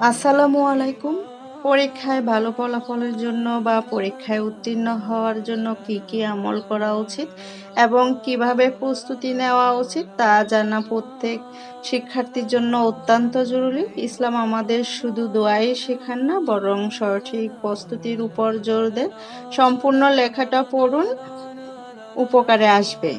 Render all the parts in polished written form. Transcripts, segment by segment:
আসসালামু আলাইকুম। পরীক্ষায় ভালো ফলাফলের জন্য বা পরীক্ষায় উত্তীর্ণ হওয়ার জন্য কি, কি আমল করা উচিত এবং কিভাবে প্রস্তুতি নেওয়া উচিত তা জানা প্রত্যেক শিক্ষার্থীর জন্য অত্যন্ত জরুরি। ইসলাম আমাদের শুধু দোয়াই শেখান না বরং সঠিক প্রস্তুতির উপর জোর দেন। সম্পূর্ণ লেখাটা পড়ুন, উপকারে আসবে।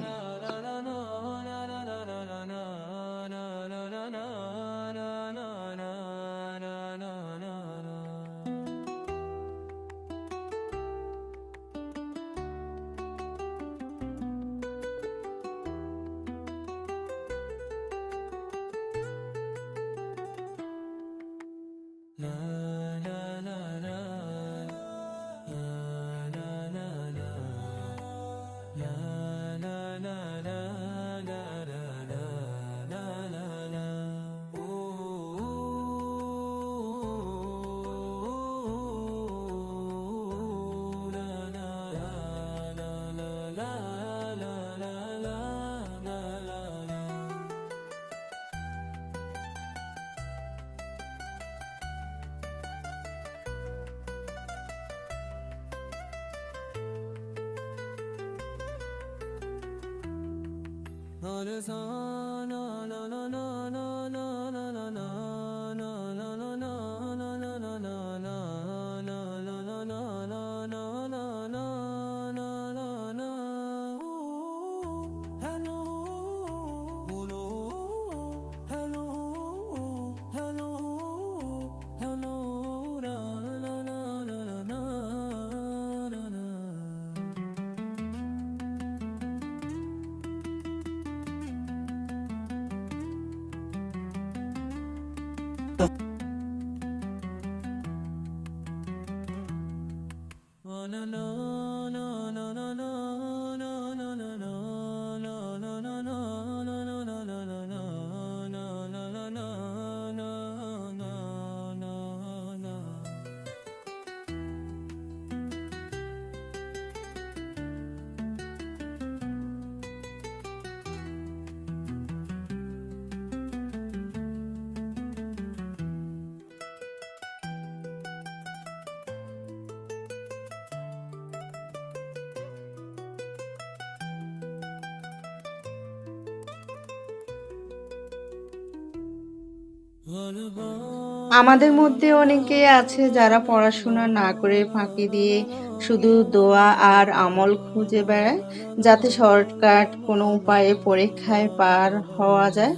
আমাদের মধ্যে অনেকেই আছে যারা পড়াশোনা না করে ফাঁকি দিয়ে শুধু দোয়া আর আমল খুঁজে বেড়ায় যাতে শর্টকাট কোনো উপায়ে পরীক্ষায় পার হওয়া যায়।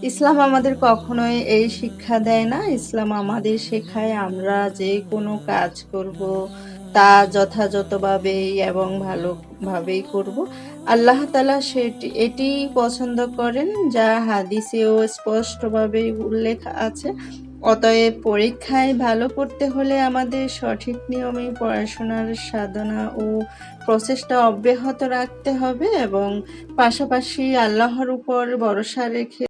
ইসলাম আমাদের কখনোই এই শিক্ষা দেয় না। ইসলাম আমাদের শেখায় আমরা যে কোনো কাজ করব তা যথাযথভাবেই এবং ভালোভাবেই করব। আল্লাহ তাআলা এটিই পছন্দ করেন, যা হাদিসেও স্পষ্টভাবে উল্লেখ আছে। অতএব পরীক্ষায় ভালো করতে হলে আমাদের সঠিক নিয়মে পড়াশোনার সাধনা ও প্রচেষ্টা অব্যাহত রাখতে হবে এবং পাশাপাশি আল্লাহর উপর ভরসা রেখে